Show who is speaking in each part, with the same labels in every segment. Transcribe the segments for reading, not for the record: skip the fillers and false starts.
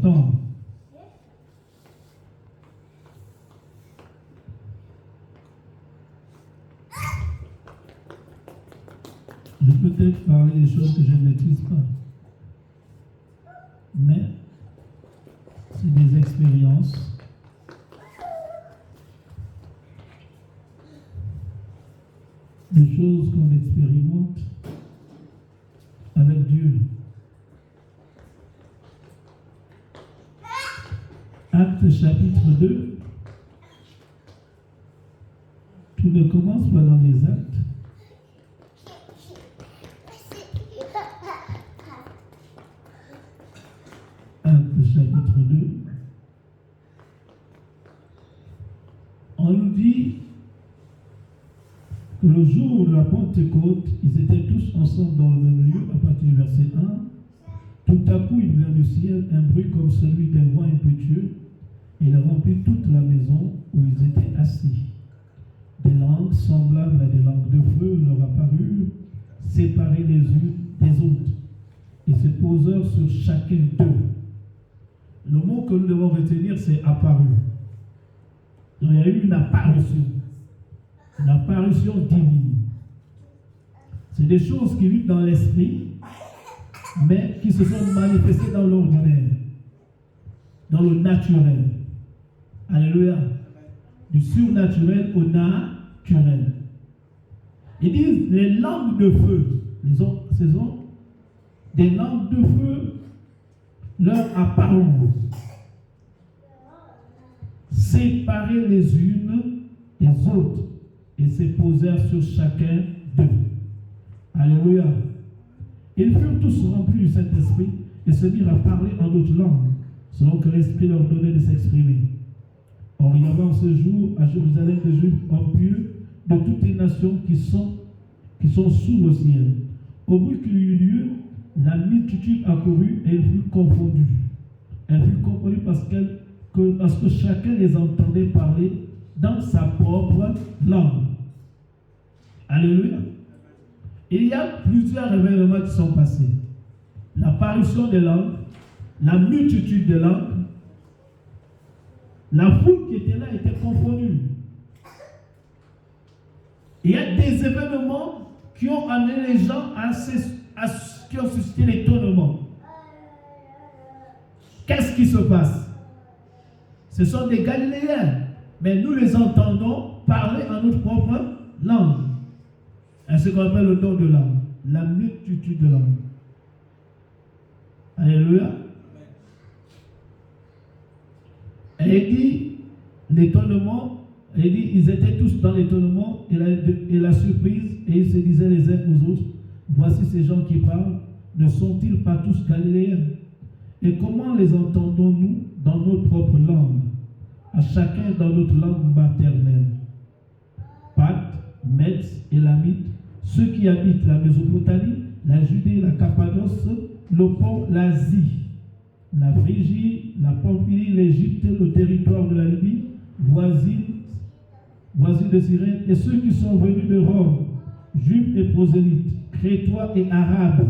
Speaker 1: entendre. Je peux peut-être parler des choses que je ne maîtrise pas. Mais c'est des expériences. Des choses qu'on expérimente avec Dieu. Actes chapitre 2. Tout ne commence pas dans les actes. Actes chapitre 2. On nous dit que le jour de la Pentecôte, ils étaient tous ensemble dans le même lieu, à partir du verset 1. Tout à coup, il vient du ciel un bruit comme celui d'un vent impétueux, et il remplit toute la maison où ils étaient assis. Des langues semblables à des langues de feu leur apparurent, séparées les unes des autres, et se posèrent sur chacun d'eux. Le mot que nous devons retenir, c'est apparu. Donc, il y a eu une apparition divine. C'est des choses qui vivent dans l'esprit, mais qui se sont manifestées dans l'ordinaire, dans le naturel. Alléluia. Du surnaturel au naturel. Ils disent les langues de feu. Des langues de feu leur apparurent, séparées les unes des autres, et se posèrent sur chacun d'eux. Alléluia. Ils furent tous remplis du Saint-Esprit et se mirent à parler en d'autres langues, selon que l'Esprit leur donnait de s'exprimer. Or, il y avait en ce jour à Jérusalem des Juifs pieux de toutes les nations qui sont sous le ciel. Au bruit qu'il eut lieu, la multitude accourut et elle fut confondue. Elle fut confondue parce que chacun les entendait parler dans sa propre langue. Alléluia. Il y a plusieurs événements qui sont passés. L'apparition des langues, la multitude de langues, la foule qui était là était confondue. Il y a des événements qui ont amené les gens qui ont suscité l'étonnement. Qu'est-ce qui se passe? Ce sont des Galiléens, mais nous les entendons parler en notre propre langue. C'est ce qu'on appelle le don de langue, la multitude de langues. Alléluia. Et il dit l'étonnement, il dit ils étaient tous dans l'étonnement et la surprise, et ils se disaient les uns aux autres, voici ces gens qui parlent, ne sont-ils pas tous Galiléens? Et comment les entendons-nous dans notre propre langue, à chacun dans notre langue maternelle? Parthes, Mèdes et Lamites, ceux qui habitent la Mésopotamie, la Judée, la Cappadoce, le pont, l'Asie, la Phrygie, la Pamphylie, l'Égypte, le territoire de la Libye, voisine de Cyrène, et ceux qui sont venus de Rome, Juifs et prosélytes, Crétois et Arabes.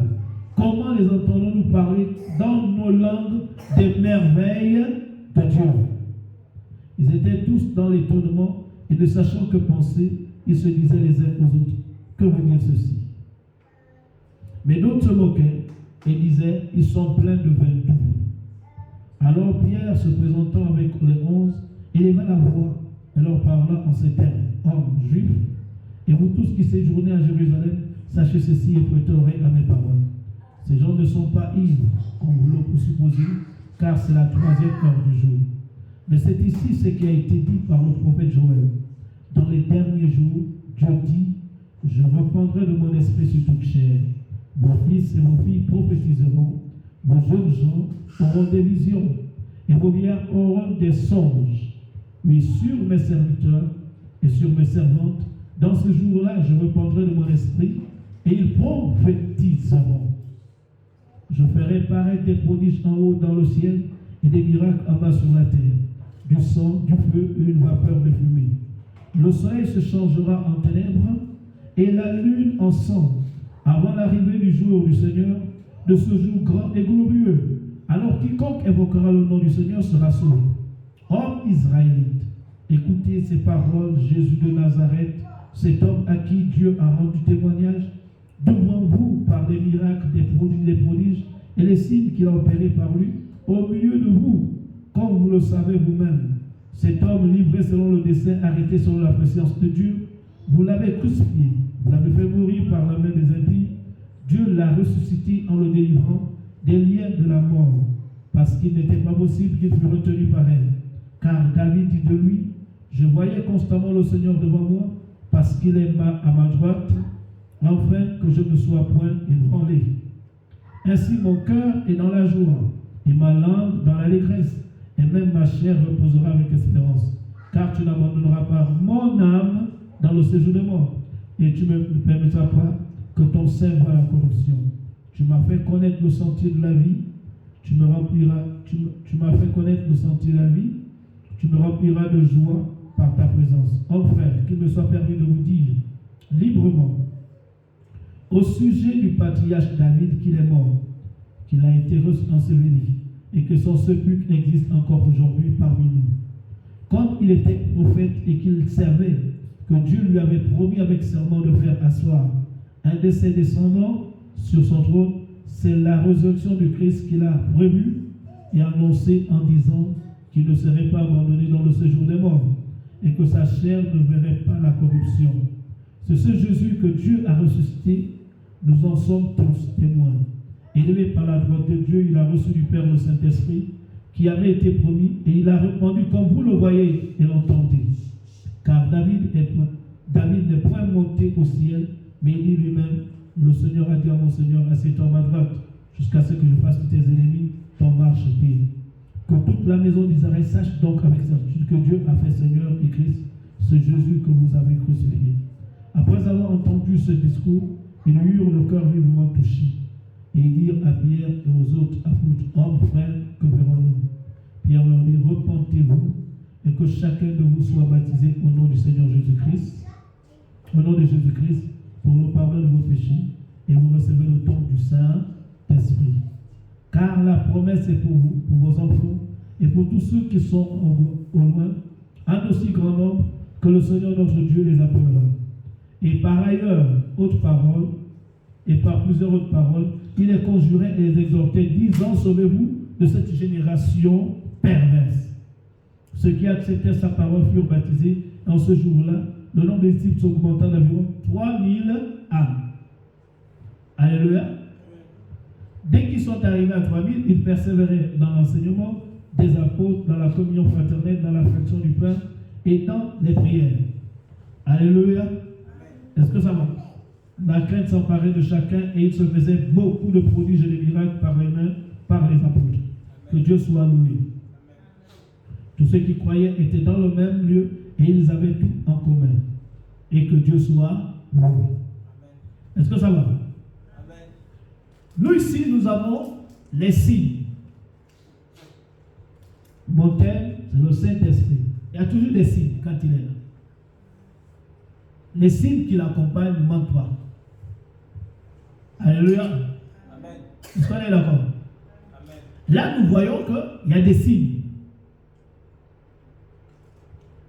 Speaker 1: Comment les entendons-nous parler dans nos langues des merveilles de Dieu? Ils étaient tous dans l'étonnement et ne sachant que penser, ils se disaient les uns aux autres, que veut dire ceci? Mais d'autres se moquaient et disaient, ils sont pleins de vin doux. Alors Pierre, se présentant avec les 11, éleva la voix et leur parla en ces termes, hommes juifs, et vous tous qui séjournez à Jérusalem, sachez ceci et prêtez oreille à mes paroles. Ces gens ne sont pas ivres, comme vous le supposez, car c'est la 3e heure du jour. Mais c'est ici ce qui a été dit par le prophète Joël. Dans les derniers jours, Dieu dit, je répandrai de mon esprit sur toute chair. Vos fils et vos filles prophétiseront, vos jeunes gens auront des visions, et vos vieillards auront des songes. Oui, sur mes serviteurs et sur mes servantes, dans ce jour-là, je répandrai de mon esprit, et ils prophétiseront. Je ferai paraître des prodiges en haut dans le ciel, et des miracles en bas sur la terre, du sang, du feu et une vapeur de fumée. Le soleil se changera en ténèbres, et la lune en sang, avant l'arrivée du jour du Seigneur, de ce jour grand et glorieux. Alors quiconque évoquera le nom du Seigneur sera sauvé. Homme israélite, écoutez ces paroles, Jésus de Nazareth, cet homme à qui Dieu a rendu témoignage devant vous par des miracles, des prodiges et les signes qu'il a opérés par lui, au milieu de vous, comme vous le savez vous-même. Cet homme livré selon le dessein, arrêté selon la préscience de Dieu, vous l'avez crucifié, vous l'avez fait mourir par la main des impies. Dieu l'a ressuscité en le délivrant des liens de la mort, parce qu'il n'était pas possible qu'il fût retenu par elle. Car David dit de lui, je voyais constamment le Seigneur devant moi, parce qu'il est à ma droite, afin que je ne sois point ébranlé. Ainsi mon cœur est dans la joie, et ma langue dans l'allégresse, et même ma chair reposera avec espérance. Car tu n'abandonneras pas mon âme dans le séjour de mort, et tu ne permettras pas que ton sein voie la corruption. Tu m'as fait connaître le sentier de la vie, tu m'as fait connaître le sentier de la vie, tu me rempliras de joie par ta présence. Oh frère, qu'il me soit permis de vous dire librement au sujet du patriarche David qu'il est mort, qu'il a été enseveli et que son sépulcre existe encore aujourd'hui parmi nous. Comme il était prophète et qu'il servait, que Dieu lui avait promis avec serment de faire asseoir un de ses descendants sur son trône, c'est la résurrection du Christ qu'il a prévue et annoncée en disant qu'il ne serait pas abandonné dans le séjour des morts et que sa chair ne verrait pas la corruption. C'est ce Jésus que Dieu a ressuscité, nous en sommes tous témoins. Élevé par la droite de Dieu, il a reçu du Père le Saint-Esprit qui avait été promis et il a répandu comme vous le voyez et l'entendez. Car David n'est point monté au ciel, mais il dit lui-même, le Seigneur a dit à mon Seigneur, assieds-toi à ma droite, jusqu'à ce que je fasse tes ennemis ton marchepied. Que toute la maison d'Israël sache donc avec certitude que Dieu a fait Seigneur et Christ, ce Jésus que vous avez crucifié. Après avoir entendu ce discours, ils eurent le cœur vivement touché. Et ils dirent à Pierre et aux autres apôtres, hommes, frères, que verrons-nous? Pierre leur dit, repentez-vous et que chacun de vous soit baptisé au nom du Seigneur Jésus-Christ, au nom de Jésus-Christ, pour le pardon de vos péchés, et vous recevez le don du Saint-Esprit. Car la promesse est pour vous, pour vos enfants, et pour tous ceux qui sont au loin, en aussi grand nombre que le Seigneur notre Dieu les appellera. Et par ailleurs, autre parole, et par plusieurs autres paroles, il les conjurait et les exhortait, disant, sauvez-vous de cette génération perverse. Ceux qui acceptaient sa parole furent baptisés, et en ce jour-là, le nombre des disciples s'augmenta d'environ 3000 âmes. Alléluia. Dès qu'ils sont arrivés à 3000, ils persévéraient dans l'enseignement des apôtres, dans la communion fraternelle, dans la fraction du pain et dans les prières. Alléluia. Est-ce que ça va? La crainte s'emparait de chacun et il se faisait beaucoup de prodiges et de miracles par les mains, par les apôtres. Que Dieu soit loué. Tous ceux qui croyaient étaient dans le même lieu et ils avaient tout en commun. Et que Dieu soit loué. Est-ce que ça va? Nous ici, nous avons les signes. Mon thème, c'est le Saint-Esprit. Il y a toujours des signes quand il est là. Les signes qui l'accompagnent ne manquent pas. Alléluia. Amen. Est-ce qu'on est d'accord? Amen. Là, nous voyons qu'il y a des signes.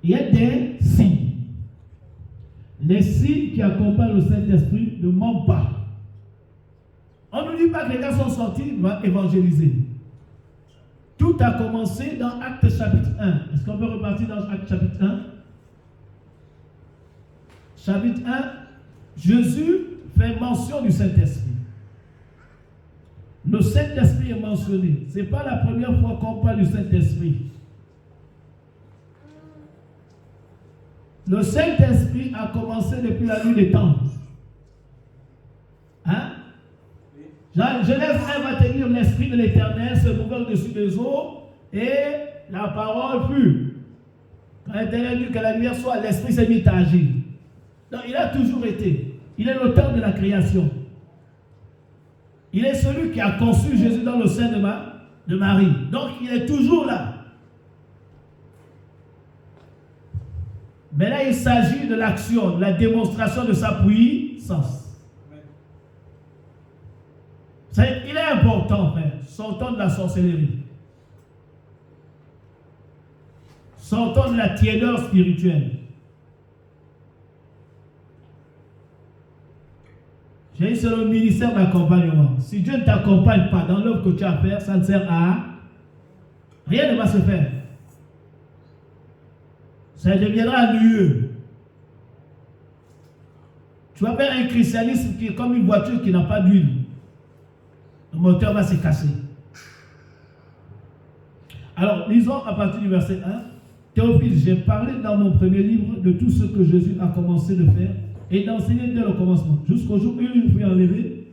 Speaker 1: Il y a des signes. Les signes qui accompagnent le Saint-Esprit ne manquent pas. On ne dit pas que les gars sont sortis, ils vont évangéliser. Tout a commencé dans Actes chapitre 1. Est-ce qu'on peut repartir dans Actes chapitre 1? Chapitre 1, Jésus fait mention du Saint-Esprit. Le Saint-Esprit est mentionné. Ce n'est pas la première fois qu'on parle du Saint-Esprit. Le Saint-Esprit a commencé depuis la nuit des temps. Hein? Genèse 1 va te dire l'Esprit de l'Éternel se mouvait au-dessus des eaux et la parole fut. Quand l'Éternel dit que la lumière soit, l'Esprit s'est mis à agir. Donc il a toujours été. Il est l'auteur de la création. Il est celui qui a conçu Jésus dans le sein de Marie. Donc il est toujours là. Mais là il s'agit de l'action, de la démonstration de sa puissance. Vous Il est important, frère. Sortons de la sorcellerie. Sortons de la tiédeur spirituelle. J'ai dit, c'est le ministère d'accompagnement. Si Dieu ne t'accompagne pas dans l'œuvre que tu as à faire, ça ne sert à rien, ne va se faire. Ça deviendra ennuyeux. Tu vas faire un christianisme qui est comme une voiture qui n'a pas d'huile. Le moteur va se casser. Alors, lisons à partir du verset 1. Théophile, j'ai parlé dans mon premier livre de tout ce que Jésus a commencé de faire et d'enseigner dès le commencement, jusqu'au jour où il fut enlevé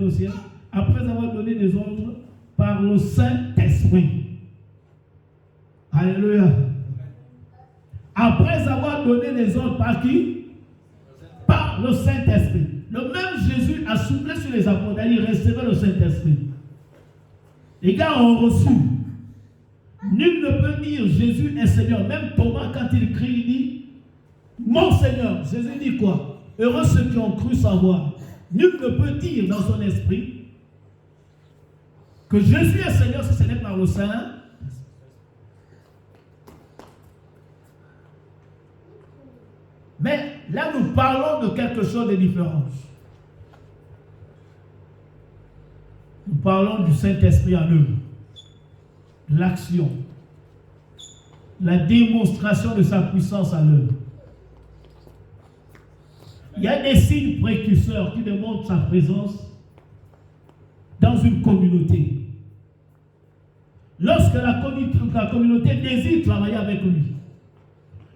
Speaker 1: au ciel, après avoir donné des ordres par le Saint-Esprit. Alléluia. Après avoir donné des ordres par qui? Par le Saint-Esprit. Le même Jésus a soufflé sur les apôtres, il recevait le Saint-Esprit. Les gars ont reçu. Nul ne peut dire Jésus est Seigneur. Même Thomas, quand il crie, il dit mon Seigneur. Jésus dit quoi? Heureux ceux qui ont cru savoir. Nul ne peut dire dans son esprit que Jésus est Seigneur si ce n'est par le Saint. Mais là, nous parlons de quelque chose de différent. Nous parlons du Saint-Esprit en œuvre. L'action, la démonstration de sa puissance à l'œuvre. Il y a des signes précurseurs qui démontrent sa présence dans une communauté. Lorsque la communauté désire travailler avec lui,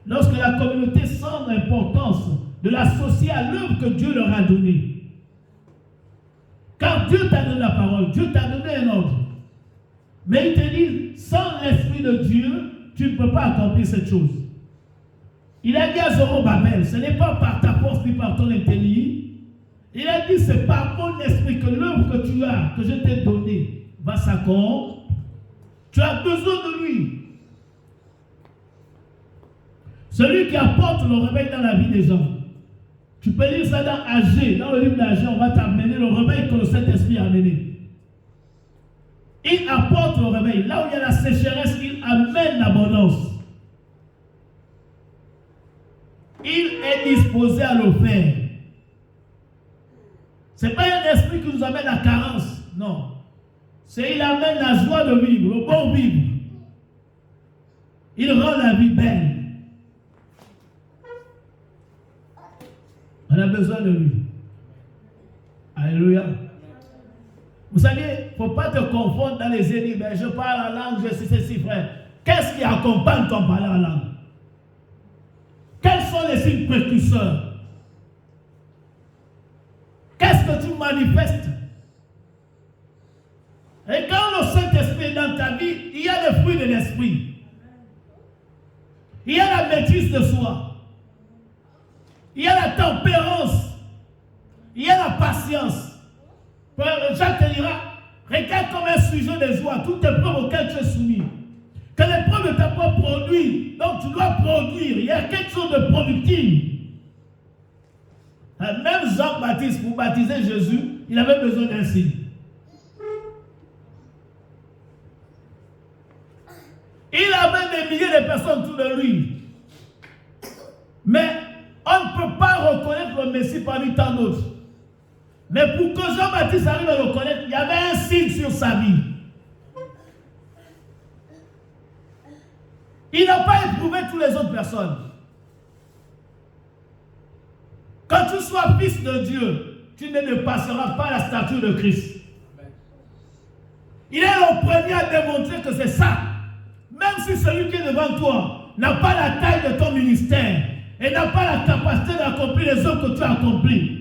Speaker 1: lorsque la communauté sent l'importance de l'associer à l'œuvre que Dieu leur a donnée. Car Dieu t'a donné la parole, Dieu t'a donné un ordre. Mais il te dit, sans l'Esprit de Dieu, tu ne peux pas accomplir cette chose. Il a dit à Zorobabel, ce n'est pas par ta force ni par ton intelligence. Il a dit, c'est par mon esprit que l'œuvre que tu as, que je t'ai donnée, va s'accomplir. Tu as besoin de lui. Celui qui apporte le réveil dans la vie des gens. Tu peux lire ça dans Agé, dans le livre d'Agé, on va t'amener le réveil que le Saint-Esprit a amené. Il apporte le réveil. Là où il y a la sécheresse, il amène l'abondance. Il est disposé à le faire. Ce n'est pas un esprit qui nous amène la carence. Non. C'est il amène la joie de vivre, le bon vivre. Il rend la vie belle. On a besoin de lui. Alléluia. Vous savez, il ne faut pas te confondre dans les énigmes. Ben, je parle en langue, je sais ceci, frère. Qu'est-ce qui accompagne ton parler en langue? Quels sont les signes précurseurs? Qu'est-ce que tu manifestes? Et quand le Saint-Esprit est dans ta vie, il y a le fruit de l'Esprit. Il y a la maîtrise de soi. Il y a la tempérance. Il y a la patience. Jacques te dira, regarde comme un sujet de joie, toutes les preuves auxquelles tu es soumis. Que l'épreuve ne t'a pas produit, donc tu dois produire. Il y a quelque chose de productif. Même Jean-Baptiste, pour baptiser Jésus, il avait besoin d'un signe. Il avait des milliers de personnes autour de lui. Mais on ne peut pas reconnaître le Messie parmi tant d'autres. Mais pour que Jean-Baptiste arrive à le reconnaître, il y avait un signe sur sa vie. Il n'a pas éprouvé toutes les autres personnes. Quand tu sois fils de Dieu, tu ne dépasseras pas la stature de Christ. Il est le premier à démontrer que c'est ça. Même si celui qui est devant toi n'a pas la taille de ton ministère et n'a pas la capacité d'accomplir les œuvres que tu as accomplies.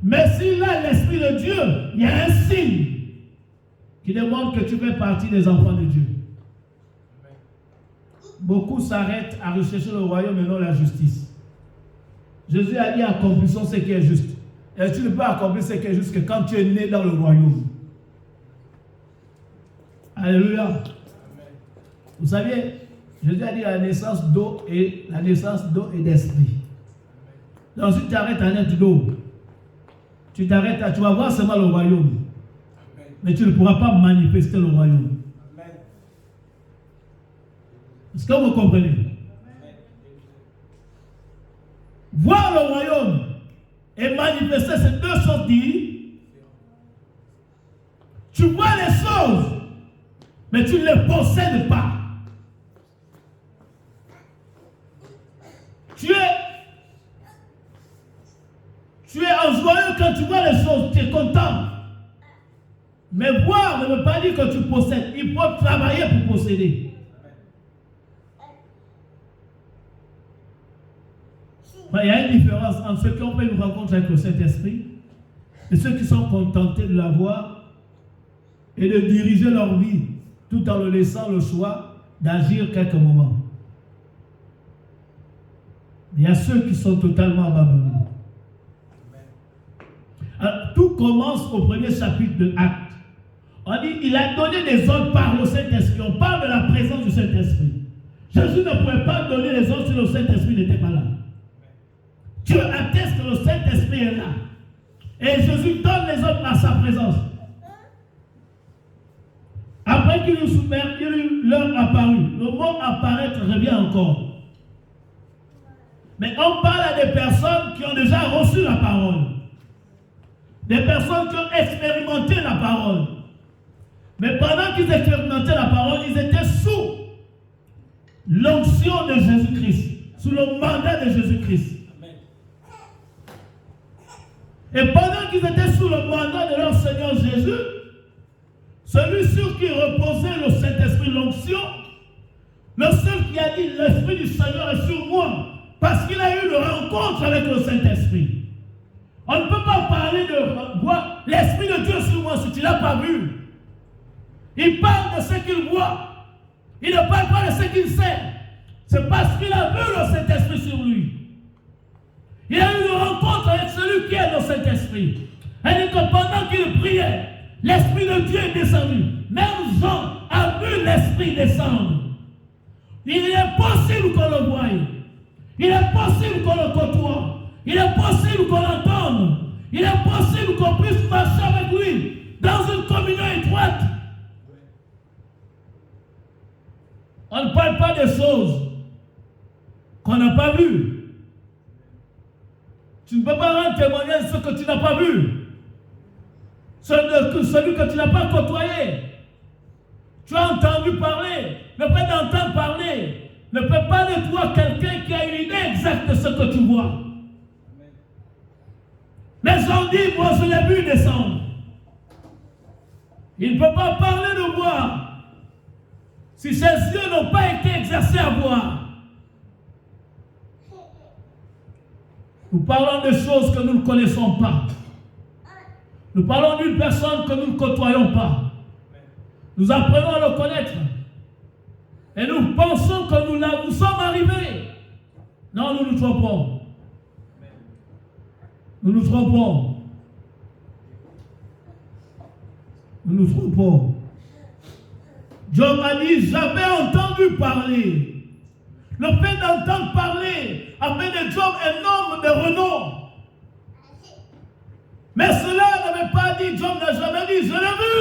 Speaker 1: Mais s'il a l'Esprit de Dieu, il y a un signe qui démontre que tu fais partie des enfants de Dieu. Beaucoup s'arrêtent à rechercher le royaume et non la justice. Jésus a dit accomplissons ce qui est juste. Et tu ne peux accomplir ce qui est juste que quand tu es né dans le royaume. Alléluia. Vous savez, Jésus a dit la naissance d'eau et d'esprit. Donc si tu t'arrêtes à naître d'eau, tu t'arrêtes à, tu vas voir seulement le royaume. mais tu ne pourras pas manifester le royaume. Est-ce que vous comprenez? Voir le royaume et manifester ces deux choses dit, tu vois les choses, mais tu ne les possèdes pas. Tu es en joyeux quand tu vois les choses, tu es content. Mais voir ne veut pas dire que tu possèdes. Il faut travailler pour posséder. Il y a une différence entre ceux qui ont fait une rencontre avec le Saint-Esprit et ceux qui sont contentés de l'avoir et de diriger leur vie tout en leur laissant le choix d'agir quelques moments. Il y a ceux qui sont totalement abandonnés. Alors, tout commence au premier chapitre de Actes. On dit il a donné des ordres par le Saint-Esprit. On parle de la présence du Saint-Esprit. Jésus ne pouvait pas donner les ordres si le Saint-Esprit n'était pas là. Dieu atteste que le Saint-Esprit est là. Et Jésus donne les ordres à sa présence. Après qu'il leur apparu, le mot apparaître revient encore. Mais on parle à des personnes qui ont déjà reçu la parole. Des personnes qui ont expérimenté la parole. Mais pendant qu'ils expérimentaient la parole, ils étaient sous l'onction de Jésus-Christ, sous le mandat de Jésus-Christ. Et pendant qu'ils étaient sous le mandat de leur Seigneur Jésus, celui sur qui reposait le Saint-Esprit, l'onction, le seul qui a dit l'Esprit du Seigneur est sur moi, parce qu'il a eu une rencontre avec le Saint-Esprit. On ne peut pas parler de voir l'Esprit de Dieu sur moi si tu ne l'as pas vu. Il parle de ce qu'il voit. Il ne parle pas de ce qu'il sait. C'est parce qu'il a vu le Saint-Esprit sur lui. Il a eu une rencontre avec celui qui est le Saint-Esprit. Et dit que pendant qu'il priait, l'Esprit de Dieu est descendu. Même Jean a vu l'Esprit descendre. Il est possible qu'on le voie. Il est possible qu'on le côtoie. Il est possible qu'on l'entende. Il est possible qu'on puisse marcher avec lui dans une communion étroite. On ne parle pas des choses qu'on n'a pas vues. Tu ne peux pas rendre témoignage de ce que tu n'as pas vu. Celui que tu n'as pas côtoyé. Tu as entendu parler. Le fait d'entendre parler ne peut pas de toi quelqu'un qui a une idée exacte de ce que tu vois. Mais on dit, moi je l'ai vu descendre. Il ne peut pas parler de voir si ses yeux n'ont pas été exercés à voir. Nous parlons de choses que nous ne connaissons pas. Nous parlons d'une personne que nous ne côtoyons pas. Nous apprenons à le connaître. Et nous pensons que nous sommes arrivés. Non, nous nous trompons. Nous nous trompons. Nous nous trompons. Job a dit, j'avais entendu parler. Le fait d'entendre parler a fait de Job un homme de renom. Mais cela n'avait pas dit, Job n'a jamais dit, je l'ai vu.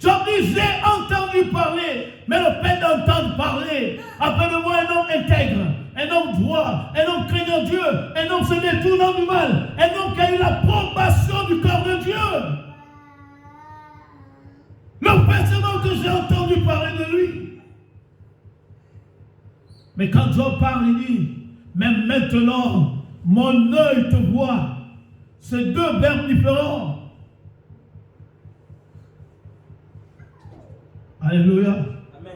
Speaker 1: Job dit, j'ai entendu parler. Mais le fait d'entendre parler a fait de moi un homme intègre, un homme droit, un homme craignant Dieu, un homme se détournant du mal, un homme qui a eu l'approbation du corps de Dieu. Le fait seulement que j'ai entendu parler de lui. Mais quand Job parle, il dit, même maintenant, mon œil te voit. C'est deux verbes différents. Alléluia. Amen.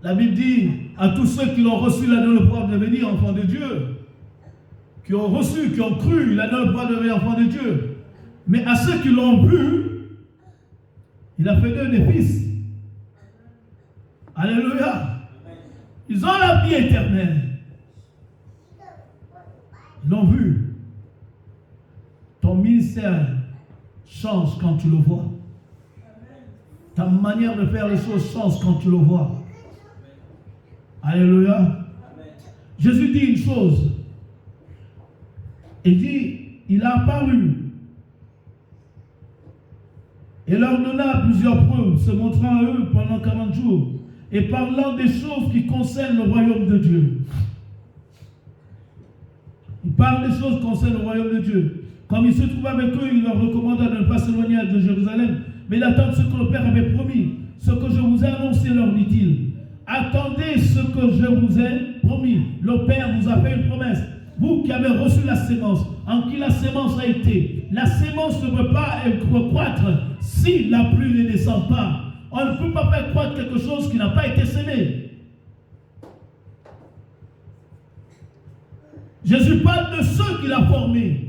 Speaker 1: La Bible dit à tous ceux qui l'ont reçu, il a donné le pouvoir de devenir enfants de Dieu. Qui ont reçu, qui ont cru, il a donné le pouvoir de devenir enfants de Dieu. Mais à ceux qui l'ont vu, il a fait d'eux des fils. Alléluia. Ils ont la vie éternelle. Ils l'ont vu. Ton ministère change quand tu le vois. Ta manière de faire les choses change quand tu le vois. Alléluia. Jésus dit une chose. Il dit, il a apparu et leur donna plusieurs preuves, se montrant à eux pendant 40 jours, et parlant des choses qui concernent le royaume de Dieu. Il parle des choses qui concernent le royaume de Dieu. Comme il se trouve avec eux, il leur recommanda de ne pas s'éloigner de Jérusalem, mais d'attendre ce que le Père avait promis. Ce que je vous ai annoncé, leur dit-il. Attendez ce que je vous ai promis. Le Père vous a fait une promesse. Vous qui avez reçu la sémence, en qui la sémence a été. La sémence ne peut pas croître si la pluie ne descend pas. On ne peut pas faire croître quelque chose qui n'a pas été sémé. Jésus parle de ceux qu'il a formés.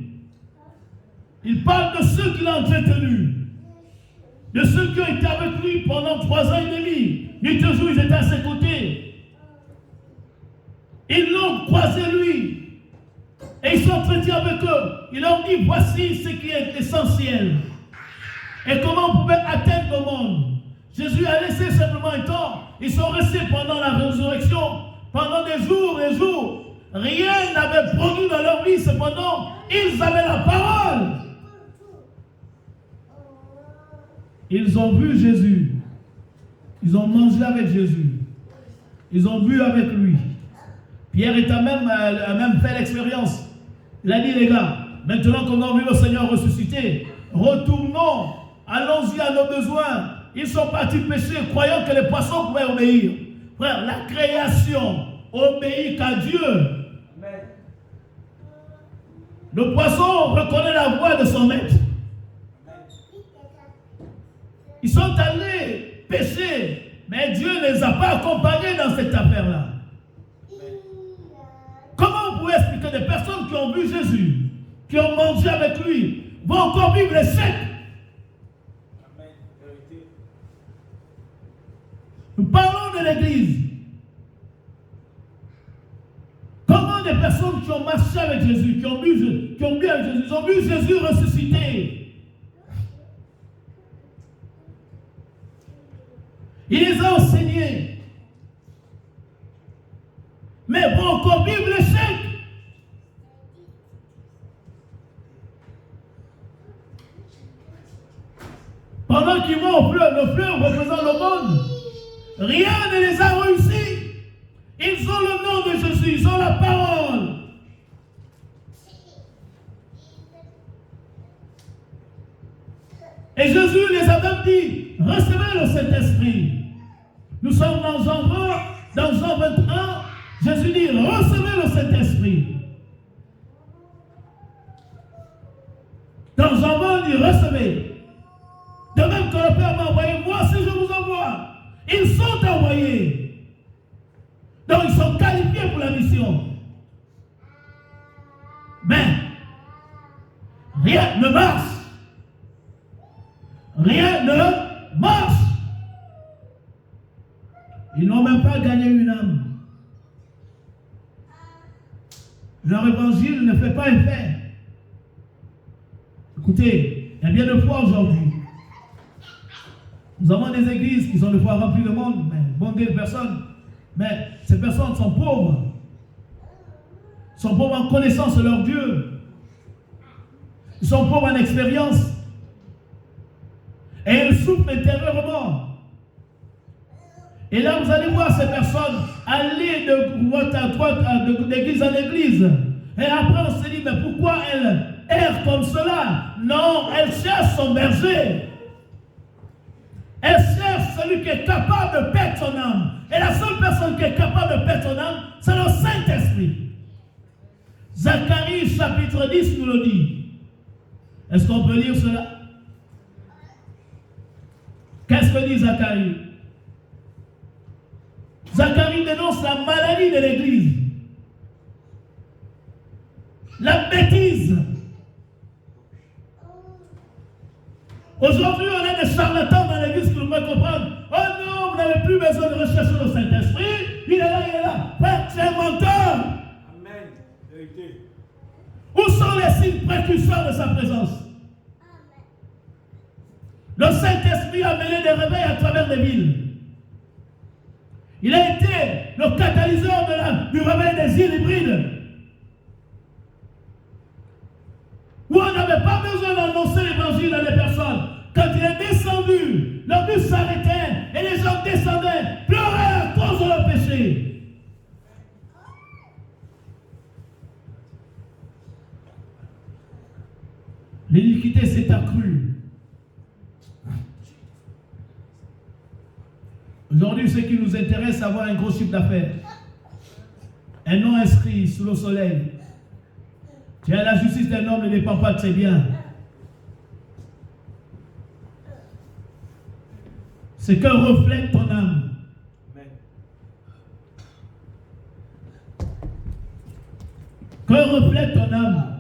Speaker 1: Il parle de ceux qu'il a entretenus. De ceux qui ont été avec lui pendant 3 ans et demi. Nuit et jour, ils étaient à ses côtés. Ils l'ont croisé lui. Et ils s'entretiennent avec eux. Ils leur dit, voici ce qui est essentiel. Et comment on pouvait atteindre le monde. Jésus a laissé simplement un temps. Ils sont restés pendant la résurrection. Pendant des jours et jours. Rien n'avait produit dans leur vie. Cependant, ils avaient la parole. Ils ont vu Jésus. Ils ont mangé avec Jésus. Ils ont bu avec lui. Pierre a même fait l'expérience. Il a dit, les gars, maintenant qu'on a vu le Seigneur ressuscité, retournons, allons-y à nos besoins. Ils sont partis pêcher, croyant que les poissons pouvaient obéir. Frère, la création obéit qu'à Dieu. Amen. Le poisson reconnaît la voix de son maître. Ils sont allés pêcher, mais Dieu ne les a pas accompagnés dans cette affaire-là. Comment vous pouvez expliquer des personnes qui ont vu Jésus, qui ont mangé avec lui, vont encore vivre l'échec? Nous parlons de l'Église. Comment des personnes qui ont marché avec Jésus, qui ont bu avec Jésus, ils ont vu Jésus ressuscité. Il les a enseignés. Mais vont encore vivre l'échec. Pendant qu'ils vont au fleuve, le fleuve représente le monde. Rien ne les a réussi. Ils ont le nom de Jésus, ils ont la parole. Et Jésus les a même dit, recevez le Saint-Esprit. Nous sommes dans Jean 21, Jésus dit, recevez le Saint-Esprit. Dans Jean 20, il dit, recevez. De même que le Père m'a envoyé, moi si je vous envoie. Ils sont envoyés. Donc ils sont qualifiés pour la mission. Mais, rien ne marche. Rien ne marche. Ils n'ont même pas gagné une âme. Leur évangile ne fait pas effet. Écoutez, il y a bien de foi aujourd'hui. Nous avons des églises qui sont de foi remplies de monde, mais bondées de personnes. Mais ces personnes sont pauvres. Ils sont pauvres en connaissance de leur Dieu. Ils sont pauvres en expérience. Et ils souffrent intérieurement. Et là, vous allez voir ces personnes aller d'église en église. Et après, on se dit, mais pourquoi elle erre comme cela? Non, elle cherche son berger. Elle cherche celui qui est capable de perdre son âme. Et la seule personne qui est capable de perdre son âme, c'est le Saint-Esprit. Zacharie chapitre 10 nous le dit. Est-ce qu'on peut lire cela? Qu'est-ce que dit Zacharie? Zacharie dénonce la maladie de l'Église. La bêtise. Aujourd'hui, on a des charlatans dans l'Église qui nous font comprendre. Oh non, vous n'avez plus besoin de rechercher le Saint-Esprit. Il est là, il est là. Frère, tu es menteur. Amen. Vérité. Où sont les signes précurseurs de sa présence? Le Saint-Esprit a mené des réveils à travers les villes. Il a été le catalyseur du réveil des îles hybrides. Où on n'avait pas besoin d'annoncer l'évangile à des personnes. Quand il est descendu, le bus s'arrêtait et les gens descendaient, pleuraient à cause de leur péché. L'iniquité s'est accrue. Aujourd'hui, ce qui nous intéresse, c'est avoir un gros chiffre d'affaires. Un nom inscrit sous le soleil. Tu as la justice d'un homme ne dépend pas de ses biens. C'est que reflète ton âme. Que reflète ton âme.